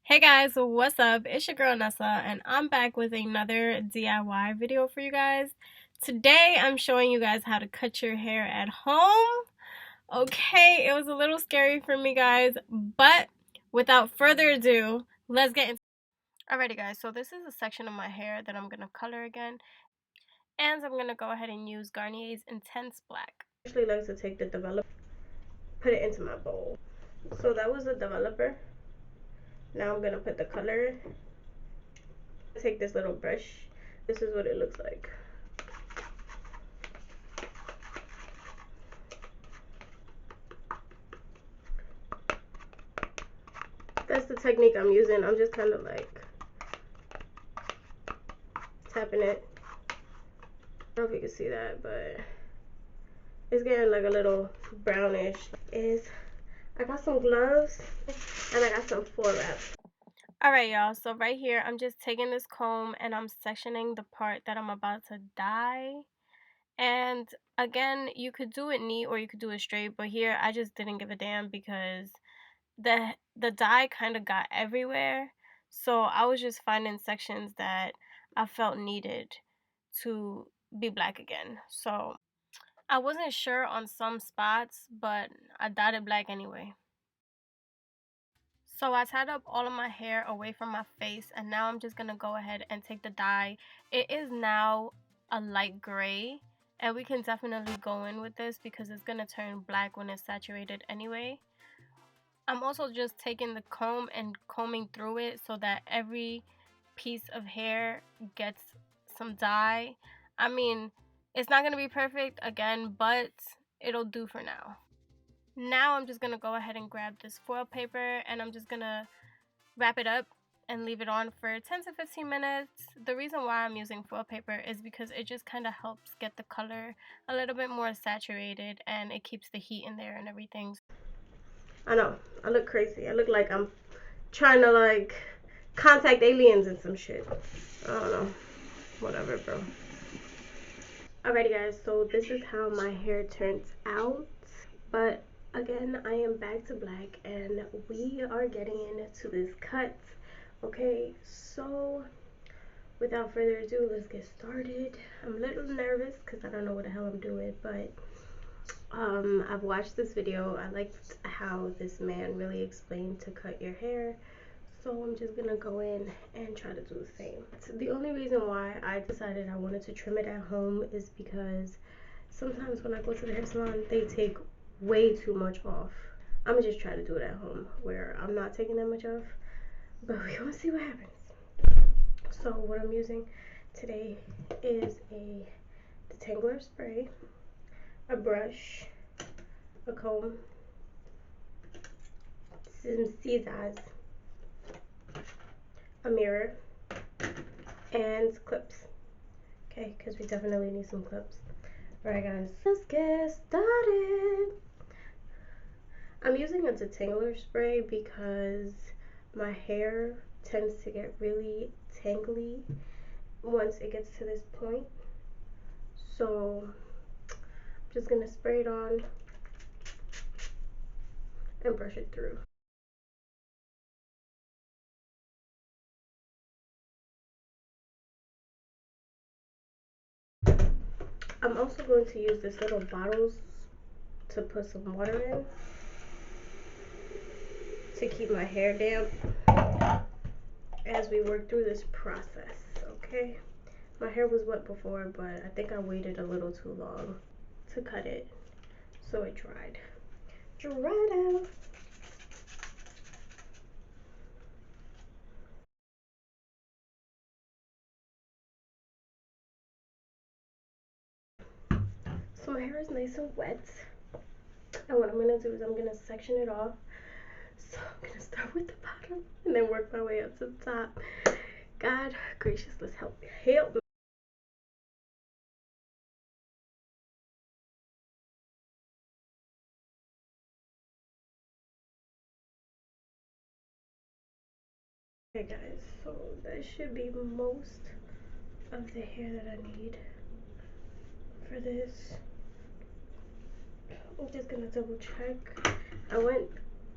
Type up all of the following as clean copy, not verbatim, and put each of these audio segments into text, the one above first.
Hey guys, what's up? It's your girl Nessa, and I'm back with another DIY video for you guys. Today I'm showing you guys how to cut your hair at home. Okay, it was a little scary for me guys, but without further ado, let's get into it. Alrighty guys, so this is a section of my hair that I'm gonna color again, and I'm gonna go ahead and use Garnier's Intense Black. I usually like to take the developer, put it into my bowl. So that was the developer. Now I'm gonna put the color. Take this little brush. This is what it looks like. That's the technique I'm using. I'm just kind of like tapping it. I don't know if you can see that, but it's getting like a little brownish. I got some gloves and I got some 4-wraps. Alright y'all, so right here I'm just taking this comb and I'm sectioning the part that I'm about to dye. And again, you could do it neat or you could do it straight, but here I just didn't give a damn because the dye kind of got everywhere. So I was just finding sections that I felt needed to be black again. So I wasn't sure on some spots, but I dyed it black anyway. So I tied up all of my hair away from my face, and now I'm just going to go ahead and take the dye. It is now a light gray, and we can definitely go in with this because it's going to turn black when it's saturated anyway. I'm also just taking the comb and combing through it so that every piece of hair gets some dye. I mean, it's not going to be perfect again, but it'll do for now. Now I'm just going to go ahead and grab this foil paper and I'm just going to wrap it up and leave it on for 10 to 15 minutes. The reason why I'm using foil paper is because it just kind of helps get the color a little bit more saturated and it keeps the heat in there and everything. I know, I look crazy. I look like I'm trying to like contact aliens and some shit. I don't know. Whatever, bro. Alrighty guys, so this is how my hair turns out. But again, I am back to black and we are getting into this cut. Okay, so without further ado, let's get started. I'm a little nervous because I don't know what the hell I'm doing, but I've watched this video. I liked how this man really explained to cut your hair. So I'm just gonna go in and try to do the same. So the only reason why I decided I wanted to trim it at home is because sometimes when I go to the hair salon, they take way too much off. I'm gonna just try to do it at home where I'm not taking that much off, but we're gonna see what happens. So what I'm using today is a detangler spray, a brush, a comb, some scissors, a mirror, and clips. Okay, because we definitely need some clips. Alright guys, let's get started. I'm using a detangler spray because my hair tends to get really tangly once it gets to this point. So I'm just gonna spray it on and brush it through. I'm also going to use this little bottles to put some water in to keep my hair damp as we work through this process, okay? My hair was wet before, but I think I waited a little too long to cut it, so it dried. Dried out. So my hair is nice and wet. And what I'm gonna do is I'm gonna section it off. So I'm gonna start with the bottom and then work my way up to the top. God gracious, let's help me. Help me. Okay guys, so that should be most of the hair that I need for this. I'm just gonna double check. I went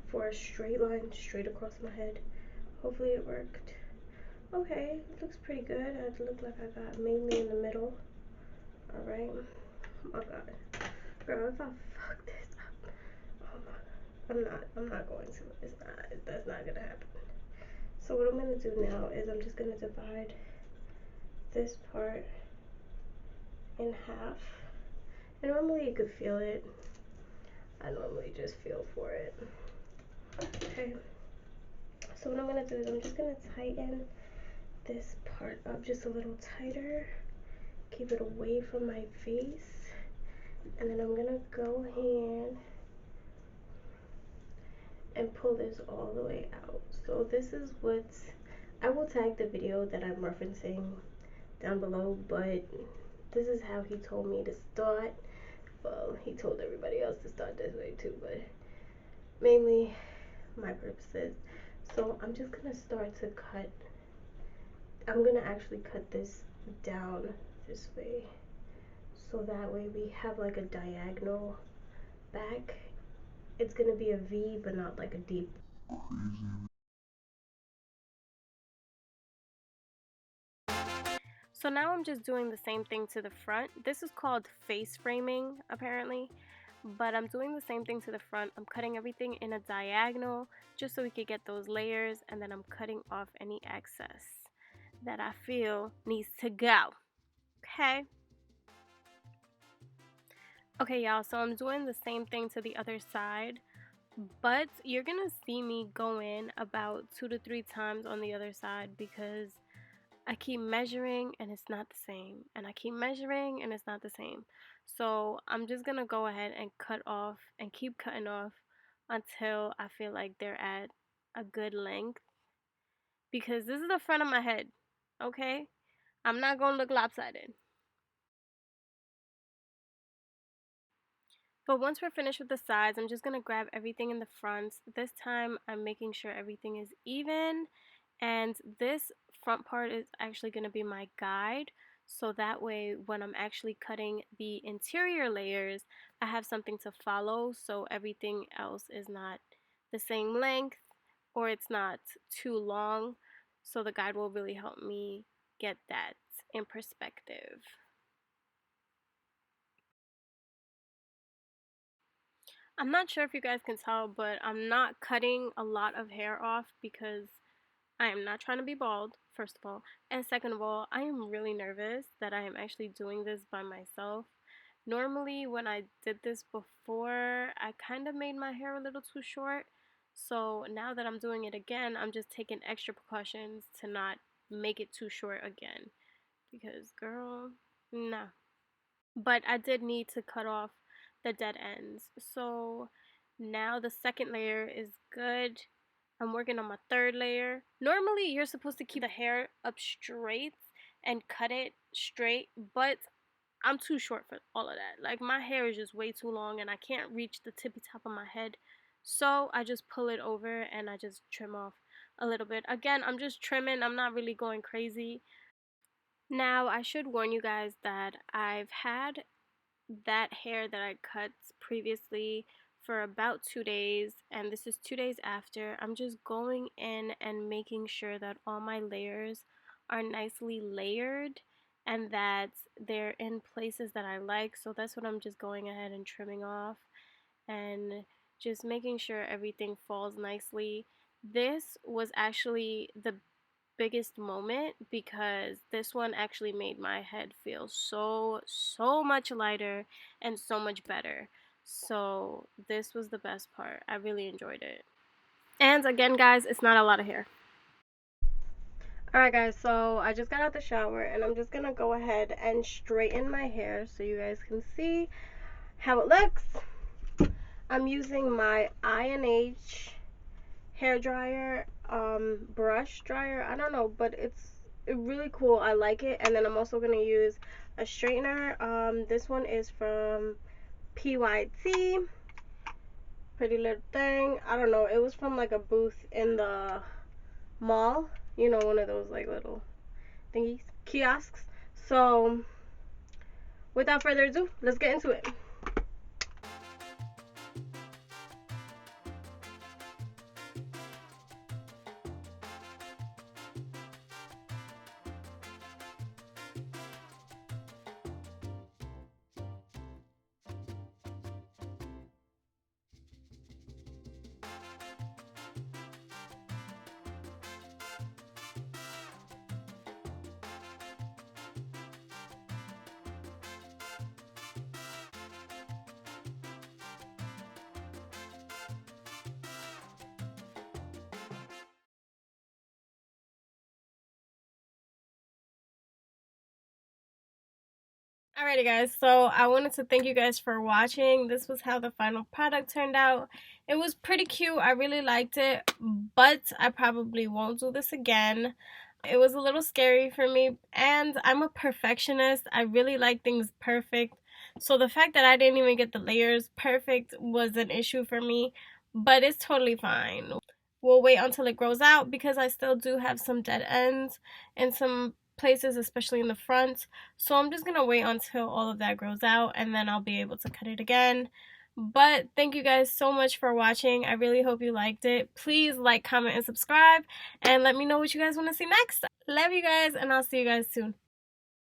for a straight line straight across my head. Hopefully it worked. Okay, it looks pretty good. It looked like I got mainly in the middle. Alright. Oh my god. Girl, if I fuck this up. Oh my god. I'm not going to. That's not gonna happen. So what I'm gonna do now is I'm just gonna divide this part in half. And normally you could feel it. I normally just feel for it. Okay. So what I'm gonna do is I'm just gonna tighten this part up just a little tighter. Keep it away from my face. And then I'm gonna go ahead and pull this all the way out. So this is what I will tag the video that I'm referencing down below, but this is how he told me to start. Well, he told everybody else to start this way too, but mainly my purposes. So I'm just gonna start to cut. I'm gonna actually cut this down this way, so that way we have like a diagonal back. It's gonna be a V, but not like a deep. So now I'm just doing the same thing to the front. This is called face framing, apparently. But I'm doing the same thing to the front. I'm cutting everything in a diagonal just so we could get those layers, and then I'm cutting off any excess that I feel needs to go. Okay? Okay, y'all, so I'm doing the same thing to the other side, but you're gonna see me go in about 2 to 3 times on the other side because I keep measuring and it's not the same, and I keep measuring and it's not the same. So I'm just gonna go ahead and cut off and keep cutting off until I feel like they're at a good length, because this is the front of my head, okay? I'm not gonna look lopsided. But once we're finished with the sides, I'm just going to grab everything in the fronts. This time I'm making sure everything is even, and this front part is actually going to be my guide, so that way when I'm actually cutting the interior layers, I have something to follow, so everything else is not the same length or it's not too long. So the guide will really help me get that in perspective. I'm not sure if you guys can tell, but I'm not cutting a lot of hair off because I am not trying to be bald, first of all. And second of all, I am really nervous that I am actually doing this by myself. Normally, when I did this before, I kind of made my hair a little too short. So now that I'm doing it again, I'm just taking extra precautions to not make it too short again. Because, girl, nah. But I did need to cut off the dead ends. So now the second layer is good. I'm working on my third layer. Normally you're supposed to keep the hair up straight and cut it straight, but I'm too short for all of that. Like, my hair is just way too long and I can't reach the tippy top of my head. So I just pull it over and I just trim off a little bit. Again, I'm just trimming. I'm not really going crazy. Now, I should warn you guys that I've had that hair that I cut previously for about 2 days, and this is 2 days after. I'm just going in and making sure that all my layers are nicely layered and that they're in places that I like. So that's what I'm just going ahead and trimming off and just making sure everything falls nicely. This was actually the biggest moment because this one actually made my head feel so much lighter and so much better. So this was the best part. I really enjoyed it. And again, guys, it's not a lot of hair. Alright guys, so I just got out the shower and I'm just gonna go ahead and straighten my hair so you guys can see how it looks. I'm using my I&H hair dryer, brush dryer. I don't know, but it's really cool. I like it. And then I'm also gonna use a straightener. This one is from PYT. Pretty little thing. I don't know. It was from like a booth in the mall. You know, one of those like little thingies, kiosks. So without further ado, let's get into it. Alrighty guys, so I wanted to thank you guys for watching. This was how the final product turned out. It was pretty cute. I really liked it, but I probably won't do this again. It was a little scary for me, and I'm a perfectionist. I really like things perfect. So the fact that I didn't even get the layers perfect was an issue for me, but it's totally fine. We'll wait until it grows out because I still do have some dead ends in some places, especially in the front. So I'm just gonna wait until all of that grows out and then I'll be able to cut it again. But thank you guys so much for watching. I really hope you liked it. Please like, comment, and subscribe, and let me know what you guys want to see next. Love you guys, and I'll see you guys soon.